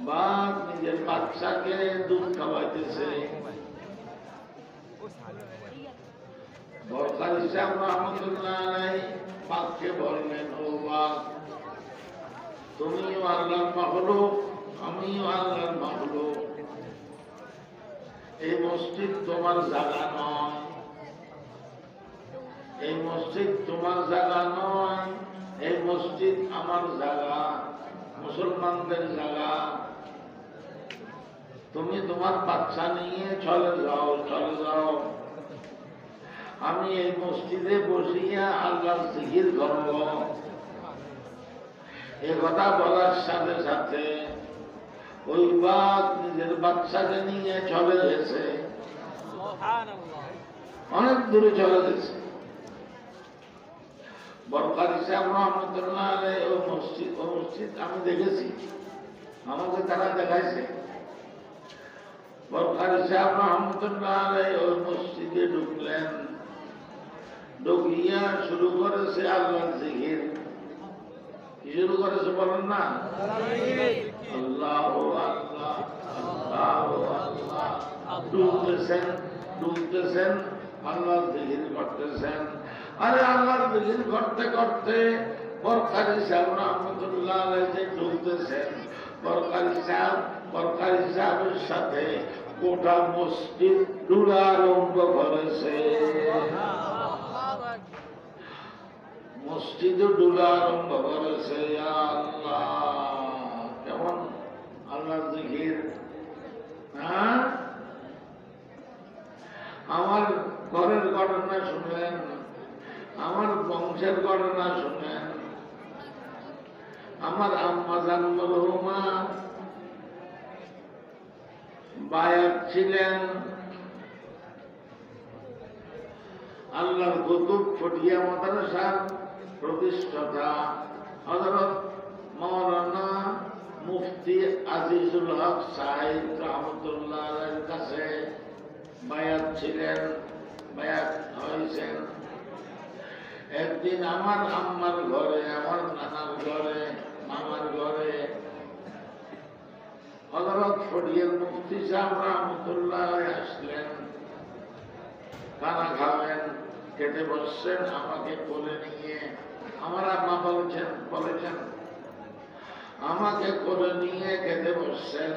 বাঘ নিজের বাচ্চাকে দুধ খাওয়াইতেছে। বরকারী সাহেব রাহমাতুল্লাহ আলাইহি বাঘকে বললেন, ও বাঘ, তুমিও আল্লাহর মাখলুক, আমিও আল্লাহর মাখলুক, এই মসজিদ তোমার জায়গা নয়, এই মসজিদ তোমার জায়গা নয়, এই মসজিদ আমার জায়গা, মুসলমানদের জায়গা। তুমি তোমার বাচ্চা নিয়ে চলে যাও, চলে যাও, আমি এই মসজিদে বসিয়া আল্লাহর জিকির করব। এ কথা বলার সাথে সাথে ওই বাঘ নিজের বাচ্চাকে নিয়ে চলে গেছে, অনেক দূরে চলে গেছে। বরকারী সাহেব রাহমাতুল্লাহ আলাইহি ওই মসজিদ আমি দেখেছি, আমাকে তারা দেখাইছে। বরকারী সাহেব রাহমাতুল্লাহ আলাইহি ওই মসজিদে ঢুকলেন, ঢুকিয়া শুরু করেছে আল্লাহর জিকির। কি শুরু করেছে বলেন না? আল্লাহু আল্লাহ, আল্লাহু আল্লাহ। ঢুকতেছেন, আল্লাহর জিকির করতেছেন। আরে আল্লাহর জিকির করতে করতে বরকারী সাহেব রাহমাতুল্লাহ আলাইহি ঢুকতেছেন, বরকারী সাহেবের সাথে গোটা মসজিদ ডুলা আরম্ভ করেছে, মসজিদ ডুলা আরম্ভ করেছে। আল্লাহ, কেমন আল্লাহর জিকির! হ্যাঁ, আমার ঘরের ঘটনা শুনলেন, আমার বংশের ঘটনা শুনেন। আমার আম্মা জান মরহুমা বায়াত ছিলেন আল্লাহর কুতুব ফটিয়া মাদ্রাসার প্রতিষ্ঠাতা হযরত মাওলানা মুফতি আজিজুল হক সাহেব রাহমাতুল্লাহ আলাইহির কাছে বায়াত ছিলেন, বায়াত হয়েছেন। একদিন আমার আম্মার ঘরে, আমার নানার ঘরে, মামার ঘরে হযরত ফটিয়ার মুফতি সাহেব রাহমাতুল্লাহ আসলেন, খানা খাবেন, খেতে বসছেন। আমাকে কোলে নিয়ে, আমার আম্মা বলেছেন আমাকে কোলে নিয়ে খেতে বসছেন।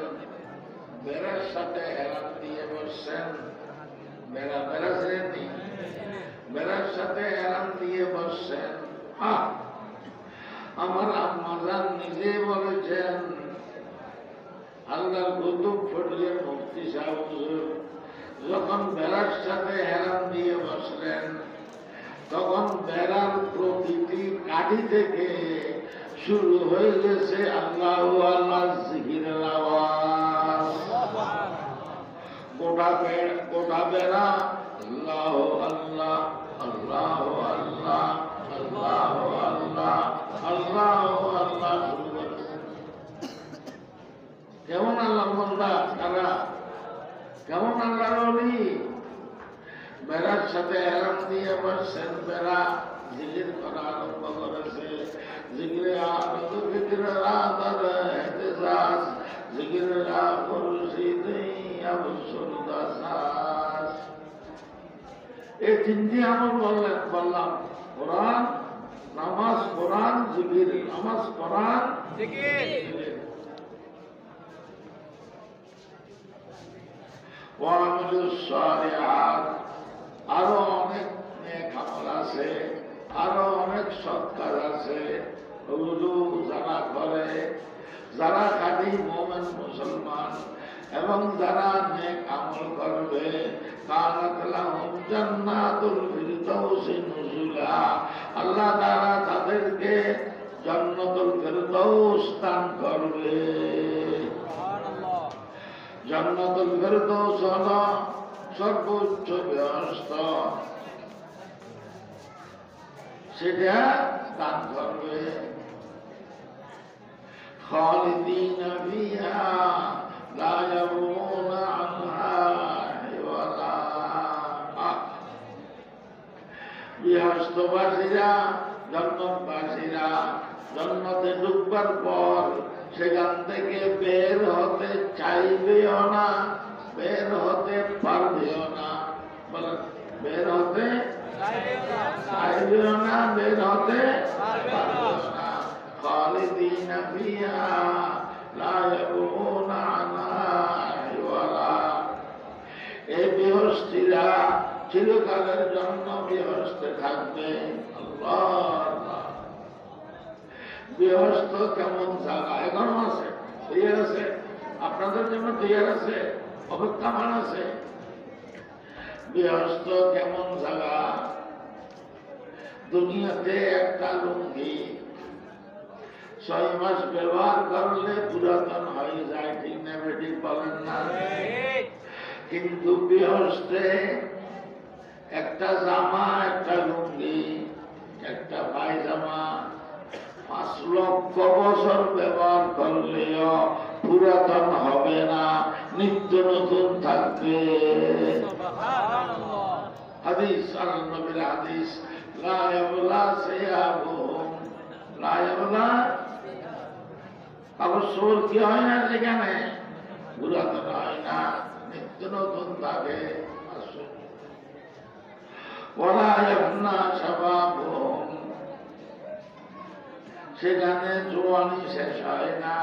বেড়ার সাথে হেলান দিয়ে বসছেন, বেড়া শ্রেণী, বেড়ার সাথে হেলান দিয়ে বসছেন। আমার আম্মা জান নিজে বলেছেন, আল্লাহর কুতুব ফটিয়ার মুফতি সাহেব হুজুর যখন বেড়ার সাথে হেলান দিয়ে বসলেন, তখন বেড়ার প্রতিটি কাঠি থেকে শুরু হয়ে গেছে আল্লাহু আল্লাহ জিকিরের আওয়াজ। গোটা বেড়া আল্লাহু আল্লাহ, আল্লাহু আল্লাহ, আল্লাহু আল্লাহ, আল্লাহু আল্লাহ শুরু করেছে। কেমন আল্লাহ বান্দা তারা, কেমন আল্লাহর ওলি! বেড়ার সাথে হেলান দিয়ে বসছেন, বেড়া জিকির করা আরম্ভ করেছে। জিকিরে আনন্দ, জিকিরে আদর এহতেজাজ, জিকিরে মুর্শিদি আবসুল দাসাস। এই তিনটি আমল বললাম, কোরআন, নামাজ, কোরআন, জিকির, নামাজ, কোরআন, জিকির। আরো অনেক নেক আমল আছে, আরো অনেক সৎ কাজ আছে। জান্নাতুল ফিরদাউসি নুজুলা, আল্লাহ তাআলা তাদেরকে জান্নাতুল ফিরদাউস দান করবে। জান্নাতুল ফিরদাউস হলো সর্বোচ্চ বেহেশত, সেটা দান করবে। খালিদিনা ফিহা লা ইয়াবগুনা আনহা হিওয়ালা। বেহেশতবাসীরা, জান্নাতবাসীরা জান্নাতে ঢুকবার পর সেখান থেকে বের হতে চাইবেও না, বের হতে পারবেও না। বলেন, বের হতে চাইবেও না, বের হতে পারবেও না। খালিদিনা ফিহা লা ইয়াবগুনা আনহা হিওয়ালা। এই বেহেশতীরা চিরকালের জন্য বেহেশতে থাকবে। আল্লাহ, বেহেশত কেমন জায়গা এখনো আছে, তৈরি আছে, আপনাদের জন্য তৈরি আছে, অপেক্ষামান আছে। বেহেশত কেমন জায়গা? দুনিয়াতে একটা লুঙ্গি 6 মাস ব্যবহার করলে পুরাতন হয়ে যায়, ঠিক না বেঠিক বলেন না? কিন্তু বেহেশতে একটা জামা, একটা লুঙ্গি, একটা পায়জামা 5 লক্ষ বছর ব্যবহার করলেও পুরাতন হবে না, নিত্য নতুন থাকবে। হাদিস, আল্লাহর নবীর হাদিস, লা ইয়াবলা সিয়াবুহুম, লা ইয়াবলা, কাপড় কি হয় না, সেখানে পুরাতন হয় না, নিত্য নতুন থাকে। ওয়ালা ইয়াফনা শাবাবুহুম, সেখানে জোয়ানি শেষ হয় না।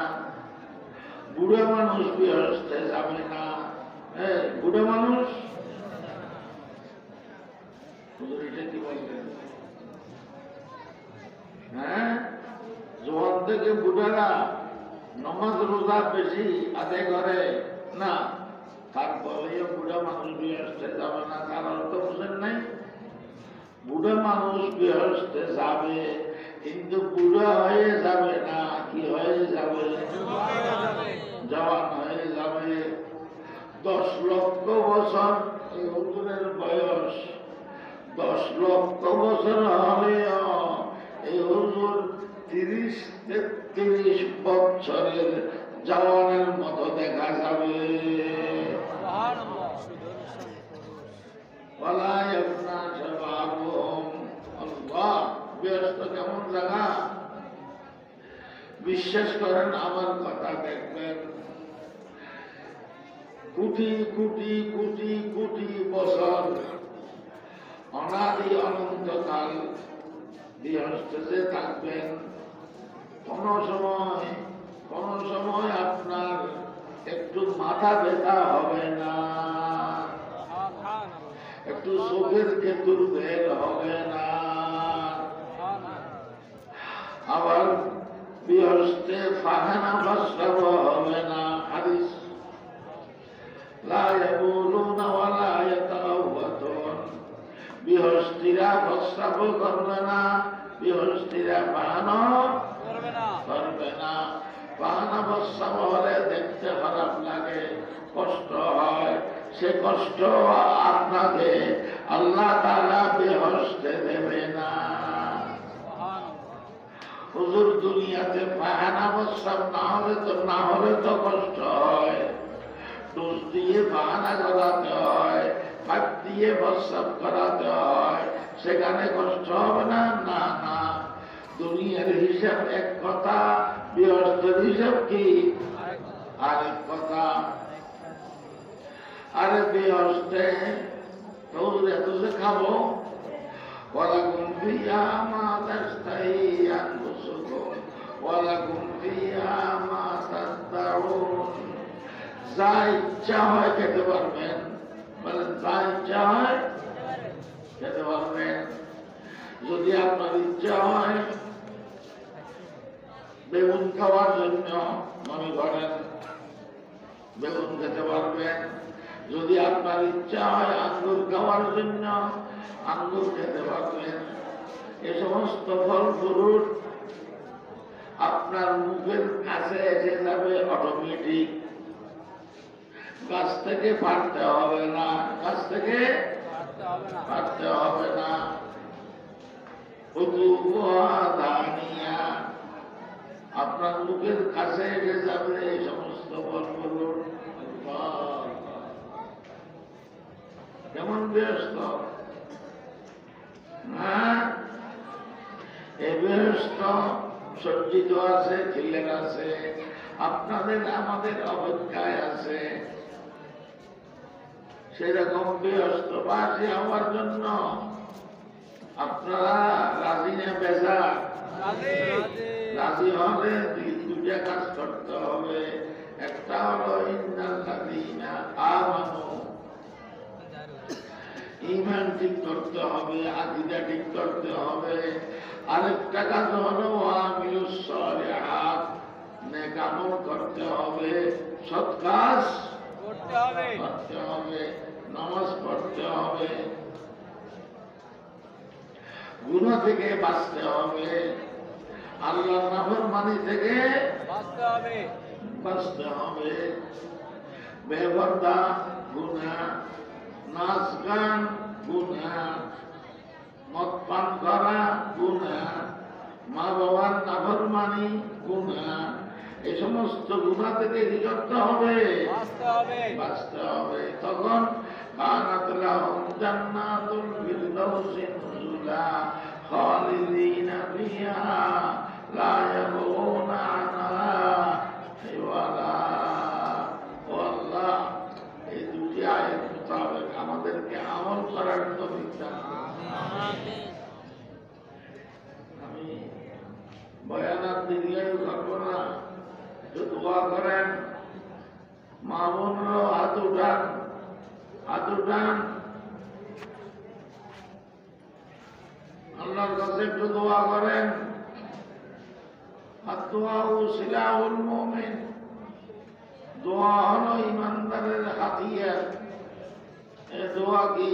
বুড়া মানুষ বেহেশতে যাবে না। বুড়া মানুষ, এটা কি বলবেন? হ্যাঁ, জোয়ান থেকে বুড়ারা নমাজ রোজা বেশি আদায় করে না, তারপরেও বুড়া মানুষ বেহেশতে যাবে না। তার অর্থ বুঝেন নাই? বুড়া মানুষ বেহেশতে যাবে, কিন্তু বুড়া হয়ে যাবে না, কি হয়ে যাবে? জওয়ান হয়ে যাবে। 10 লক্ষ বছর এই হুজুরের বয়স, 10 লক্ষ বছর হলেও এই হুজুর 30-33 বছরের জওয়ানের মতো দেখা যাবে। ওয়ালা ইয়াফনা শাবাবুহুম। আল্লাহ, বেহেশত কেমন জায়গা? বিশ্বাস করেন আমার কথা, দেখবেন কোটি কোটি কোটি কোটি বছর, অনাদি অনন্তকাল বেহেশতে থাকবেন। কোন সময় আপনার একটু মাথা ব্যথা হবে না, একটু চোখের কেতুর বের হবে না। আবার বেহেশতে পায়খানা প্রস্রাব হবে না। হাদিস, লা ইয়াবুলুনা ওয়ালা ইয়াতাওয়াতুন, বেহেশতীরা প্রস্রাব করবে না, বেহেশতীরা পায়খানা করবে না। পায়খানা প্রস্রাব হলে দেখতে খারাপ লাগে, কষ্ট হয়, সে কষ্ট আপনাকে আল্লাহ তাআলা বেহেশতে দেবে না। হুজুর, দুনিয়াতে পায়খানা প্রস্রাব না হলে তো কষ্ট হয়, ডোজ দিয়ে পায়খানা করাতে হয়, পাইপ দিয়ে প্রস্রাব করাতে হয়, সেখানে কষ্ট হবে না? না না, দুনিয়ার হিসাব এক কথা, বেহেশতের হিসাব কি আরেক কথা। আরে বেহেশতে হুজুর এত যে খাবো, ওয়ালাকুম ফিহা মা তাশতাহি আনফুসুকুম ওয়ালাকুম ফিহা মা তাদদাউন, যা ইচ্ছা হয় খেতে পারবেন। বলেন, যা ইচ্ছা হয় খেতে পারবেন। যদি আপনার ইচ্ছা হয় বেগুন খাওয়ার জন্য, মনে করেন বেগুন খেতে পারবেন। যদি আপনার ইচ্ছা হয় আঙ্গুর খাওয়ার জন্য আঙ্গুর খেতে পারবেন। এ সমস্ত ফল ফ্রুট আপনার মুখের কাছে এসে যাবে অটোমেটিক। গাছ থেকে পারতে হবে না, গাছ থেকে পারতে হবে না। আপনার মুখের কাছে এসে যাবে এই সমস্ত ফল ফ্রুট। কেমন ব্যস্ত না? এ ব্যস্ত সজ্জিত আছে, ছিলেন আছে, আপনাদের আমাদের অপেক্ষায় আছে। সেরকম ব্যস্তবাসী হওয়ার জন্য আপনারা রাজি না বেজা? রাজি হলে দুইটা কাজ করতে হবে। একটা হলো ইন্নাল্লাযীনা আমানু, ঈমান ঠিক করতে হবে, আকীদা ঠিক করতে হবে। আরেকটা কাজ হলো ওয়ামিলুস সালিহাত, নেক আমল করতে হবে, সৎ কাজ করতে হবে, নামাজ পড়তে হবে, গুনাহ থেকে বাঁচতে হবে, আল্লাহর নাফরমানি থেকে বাঁচতে হবে। বেপরদা গুনাহ, নাচ গান গুনাহ, মদ পান করা গুনাহ, মা বাবার নাফরমানি গুনাহ। এই সমস্ত গুনাহ থেকে কি করতে হবে? বাঁচতে হবে। তখন কানাত লাহুম জান্নাতুল ফিরদাউসি নুজুলা খালিদিনা ফিহা লা ইয়াবগুনা আনহা হিওয়ালা। ও আল্লাহ, এই দুটি আয়াত মোতাবেক আমাদেরকে আমল করার তৌফিক দান করুন। আমি বয়ানার দীর্ঘায়ু করব না, একটু দোয়া করেন। মা বোনরাও হাত উঠান, হাত উঠান, আল্লাহর কাছে একটু দোয়া করেন। আদ-দুআউ সিলাহুল মুমিন, দোয়া হলো ইমানদারের হাতিয়ার। এই দোয়া কি?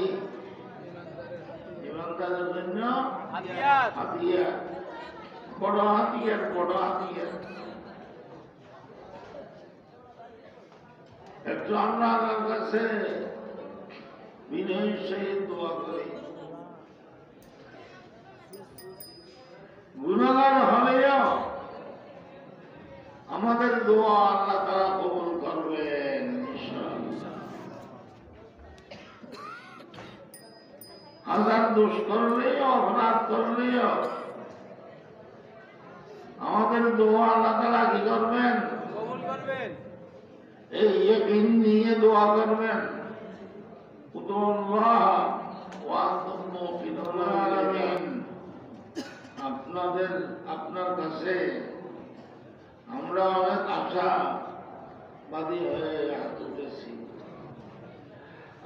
ইমানদারের জন্য হাতিয়ার, বড় হাতিয়ার, বড় হাতিয়ার। একটু আমরা আল্লাহর কাছে বিনয়ের সহিত দোয়া করি। গুনাহগার হলেও আমাদের দোয়া আল্লাহ তাআলা কবুল করবেন ইনশাআল্লাহ। হাজার দোষ করলেও, অপরাধ করলেও আমাদের দোয়া আল্লাহ তাআলা কি করবেন? কবুল করবেন। এই ইয়াকিন নিয়ে দোয়া করবেন। উদুল্লাহ ওয়া আনতুম মুকিনুন আলামিন। আপনার কাছে আমরা অনেক আশাবাদী হয়ে হাত উঠেছি।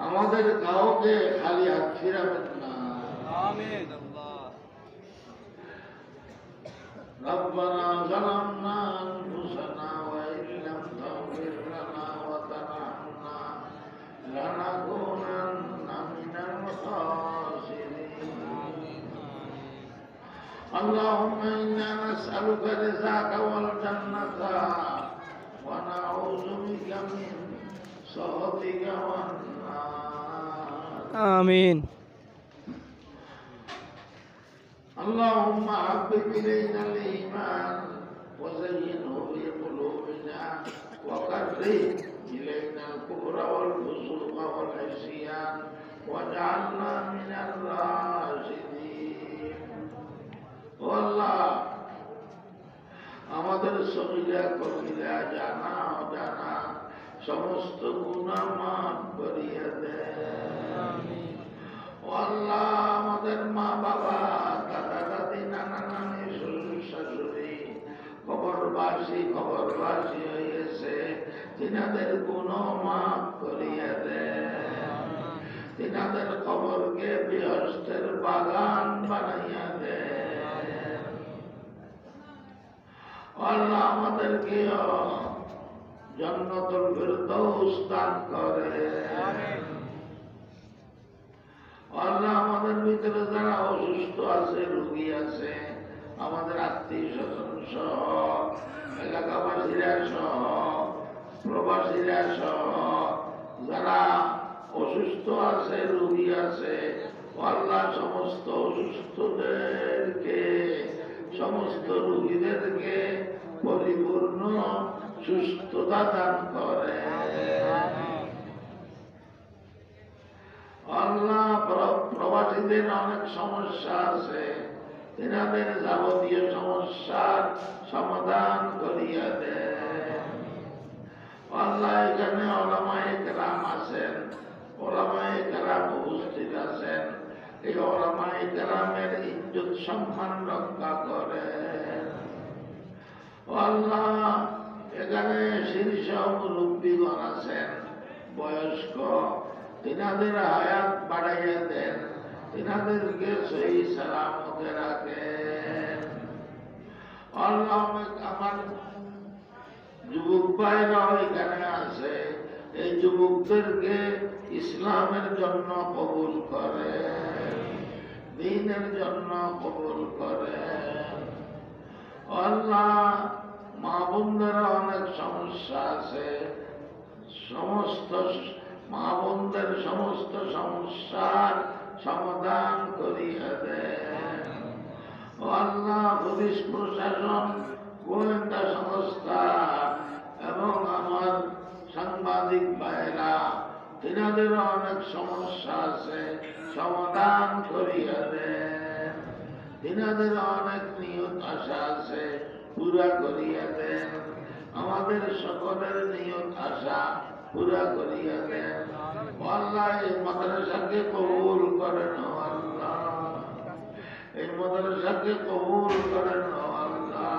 আমাদের কাউকে খালি হাত ফিরাবেন না। আমিন। রব্বানা যালামনা আনফুসানা ওয়া ইল্লাম তাগফির লানা ওয়া তারহামনা লানাকুনান্না মিনাল খাসিরিন। আল্লাহুম্মা ইন্না নাসআলুকা রিযাকা ওয়াল জান্নাতা ওয়া নাউযু বিকা মিন সাখাতিকা ওয়ান নার। আমিন। اللهم حبب إلينا الإيمان وزينه في قلوبنا وكره إلينا الكفر والفسوق والعصيان واجعلنا من الراشدين. والله আমাদের সগীরা কবিরা জানা অজানা সমস্ত গুনাহ মাফ করিয়া দেন। আল্লাহ আমাদের মা বাবা, দাদা দাদি, নানা নানি, শ্বশুর শাশুড়ি খবরবাসী হয়েছে, তিনাদের গুনাহ মাফ করিয়া দেন। তিনাদের কবরকে বেহেশতের বাগান বানাইয়া দেন। আল্লাহ আমাদেরকে জান্নাতুল ফিরদাউস দান করেন। আল্লাহ আমাদের ভিতরে যারা অসুস্থ আছে, রোগী আছে, আমাদের আত্মীয় স্বজন সহ, এলাকাবাসীরা সহ, প্রবাসীরা সহ যারা অসুস্থ আছে, রোগী আছে, আল্লাহ সমস্ত অসুস্থদেরকে, সমস্ত রোগীদেরকে পরিপূর্ণ সুস্থতা দান করে। আল্লাহ প্রবাসীদের অনেক সমস্যা আছে, এনাদের যাবতীয় সমস্যার সমাধান করিয়া দেন। আল্লাহ এখানে ওলামায়ে কেরাম আছেন, ওলামায়ে কেরাম উপস্থিত আছেন, এই ওলামায়ে কেরামের ইজ্জত সম্মান রক্ষা করেন। আল্লাহ এখানে শীর্ষ মুরব্বীগণ আছেন, বয়স্ক, তিনাদের হায়াত বাড়াইয়া দেন, তিনাদেরকে সহি সালামতে রাখেন। আল্লাহ আমার যুবক ভাইরাও এখানে আছে, এই যুবকদেরকে ইসলামের জন্য কবুল করেন, দ্বীনের জন্য কবুল করেন। আল্লাহ মা বোনদের অনেক সমস্যা আছে, সমস্ত মা বোনদের সমস্ত সমস্যার সমাধান করিয়া দেন। আল্লাহ পুলিশ প্রশাসন, গোয়েন্দা সংস্থা এবং আমার সাংবাদিক ভাইরা, তিনাদের অনেক সমস্যা আছে, সমাধান করিয়া দেন। তিনাদের অনেক নিয়ত আশা আছে, পুরা করিয়া দেন। আমাদের সকলের নিয়ত আশা পুরা করিয়া দেন। আল্লাহ এই মাদ্রাসাকে কবুল করেন। আল্লাহ এই মাদ্রাসাকে কবুল করেন। আল্লাহ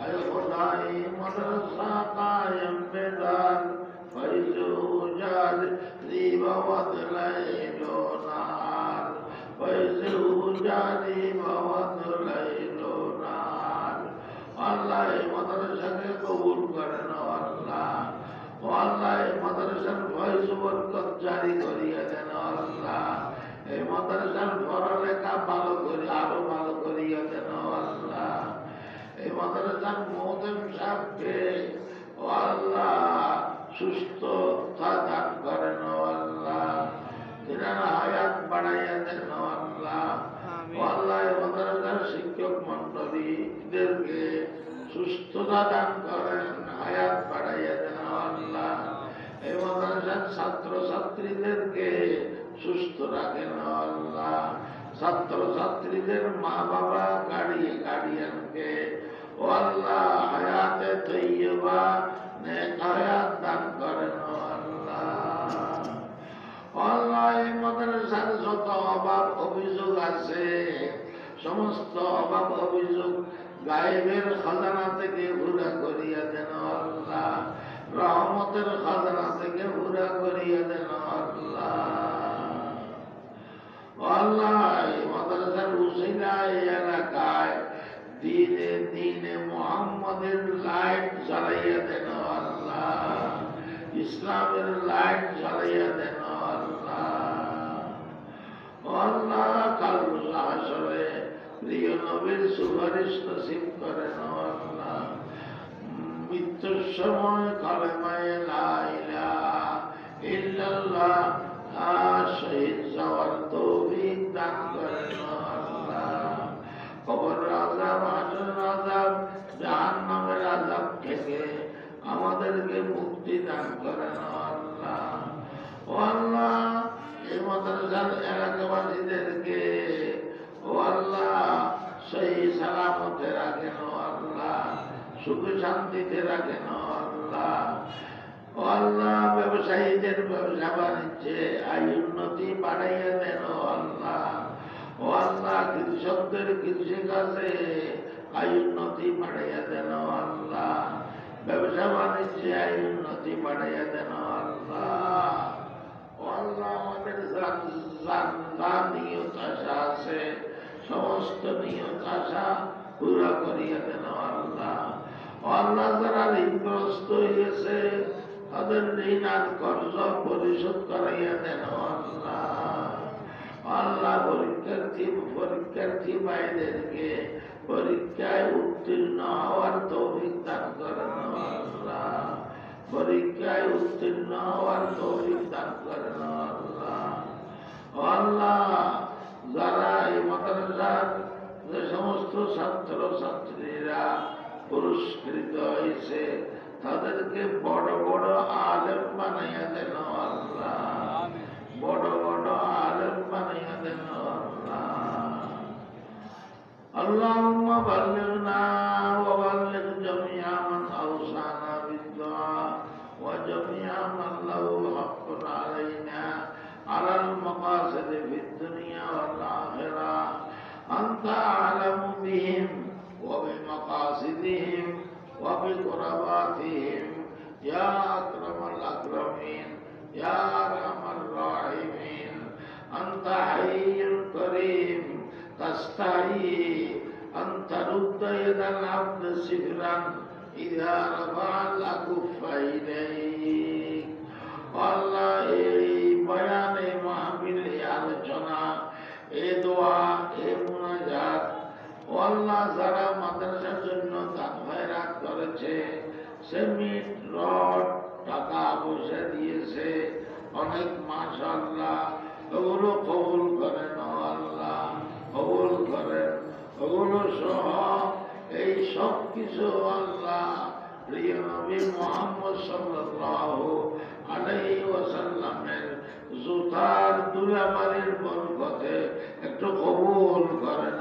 আয় খোদা এই মাদ্রাসা কায়েম বেদার ফয়জু জাদ রিবা ওয়াদলাইলো নার, ফয়জু জাদি ওয়াদলাইলো নার। আল্লাহ এই মাদ্রাসাকে কবুল করেন। আল্লাহ আল্লাহ এই মাদ্রাসার ফয়জ বরকত জারি করিয়া দেন। আল্লাহ এই মাদ্রাসার পড়ালেখা ভালো করে আরো ভালো করিয়া দেন। আল্লাহ এই মাদ্রাসার মোহতেম সাহেবকে আল্লাহ সুস্থতা দান করেন। আল্লাহ তিনারা হায়াত বাড়াইয়া দেন। আল্লাহ আল্লাহ এই মাদ্রাসার শিক্ষক মন্ডলীদেরকে সুস্থতা দান করেন, হায়াত বাড়াইয়া দেন। আল্লাহ এই মাদ্রাসার ছাত্র ছাত্রীদেরকে সুস্থ রাখেন। আল্লাহ ছাত্র ছাত্রীদের মা বাবা গার্ডিয়ানকে আল্লাহ হায়াতে তৈয়বা নেক হায়াত দান করেন। আল্লাহ আল্লাহ এই মাদ্রাসার যত অভাব অভিযোগ আছে, সমস্ত অভাব অভিযোগ গায়েবের খাজানা থেকে পুরা করিয়া দেন। আল্লাহ রহমতের খাজানা থেকে পুরা করিয়া দেন। আল্লাহ আল্লাহ এই মাদ্রাসার উসিলায় এলাকায় দিনে মুহাম্মাদের লাইট জ্বালাইয়া দেন। আল্লাহ ইসলামের লাইট জ্বালাইয়া দেন। আল্লাহ আল্লাহ কাল হাসরে প্রিয় নবীর সুপারিশ নসিব করেন। আল্লাহ মৃত্যুর সময় কালেমায়ে লা ইলাহা ইল্লাল্লাহ শহীদ যাওয়ার তৌফিক দান করেন। আল্লাহ কবর আযাব, হাসরের আযাব, জাহান্নামের আযাব থেকে আমাদেরকে মুক্তি দান করেন। আল্লাহ আল্লাহ এই মাদ্রাসার এলাকাবাসীদেরকে আল্লাহ সহি সালামতে রাখেন। আল্লাহ সুখ শান্তিতে রাখেন। আল্লাহ আল্লাহ ব্যবসায়ীদের ব্যবসা বাণিজ্যে আয় উন্নতি বাড়াইয়া দেন। আল্লাহ আল্লাহ কৃষকদের কৃষি কাজে আয় উন্নতি বাড়াইয়া দেন। আল্লাহ ব্যবসা বাণিজ্যে আয় উন্নতি বাড়াইয়া দেন। আল্লাহ আল্লাহ আমাদের যা নিয়ত আশা আছে, সমস্ত নিয়ত আশা পুরা করিয়া দেন। আল্লাহ আল্লাহ যারা ঋণগ্রস্ত হয়েছে তাদের ঋণ আর কর্জ পরিশোধ করাইয়া দেন আল্লাহ। আল্লাহ পরীক্ষার্থী ভাইদেরকে পরীক্ষায় উত্তীর্ণ হওয়ার তৌফিক দান করেন আল্লাহ। পরীক্ষায় উত্তীর্ণ হওয়ার তৌফিক দান করেন আল্লাহ। আল্লাহ যারা এই মাদ্রাসার যে সমস্ত ছাত্র ছাত্রীরা পুরস্কৃত হয়েছে তাদেরকে বড় বড় আলেম বানাইয়া দেন আল্লাহ। বড় বড় আলেম বানাইয়া দেন আল্লাহ। আল্লাহুম্মা বাল্লিগনা ওয়া বাল্লিগ জামিআ মান আওসানা বিদ্দুআ ওয়া জামিআ মান লাহু হাক্কুন আলাইনা আলাল মাকাসিদি ফিদ দুনিয়া ওয়াল আখিরাহ। আনতা আ'লামু বিহিম ওয়া বিমাকাসিদিহিম ওয়া বিকুরাবাতিহিম ইয়া আকরামাল আকরামিন ইয়া আরহামার রাহিমিন। আনতা হাইয়্যুল কারীম তাস্তাহি আন তারুদ্দা ইয়াদাল আবদি সিফরান ইযা রাফা'আল আকুফা ইলাইক। আল্লাহ এই বয়ান, এই মাহফিল, এই আলোচনা, এই দোয়া, এই মুনাজাত আল্লাহ যারা মাদ্রাসার জন্য দান খয়রাত করেছে, সিমেন্ট রড টাকা পয়সা দিয়েছে অনেক, মাশাআল্লাহ ওগুলো কবুল করেন আল্লাহ, কবুল করেন। ওগুলো সহ এই সব কিছু আল্লাহ প্রিয় নবী মুহাম্মদ সাল্লাল্লাহু আলাইহি ওয়াসাল্লামের জুতার দুলাবাড়ির বরকতে একটু কবুল করেন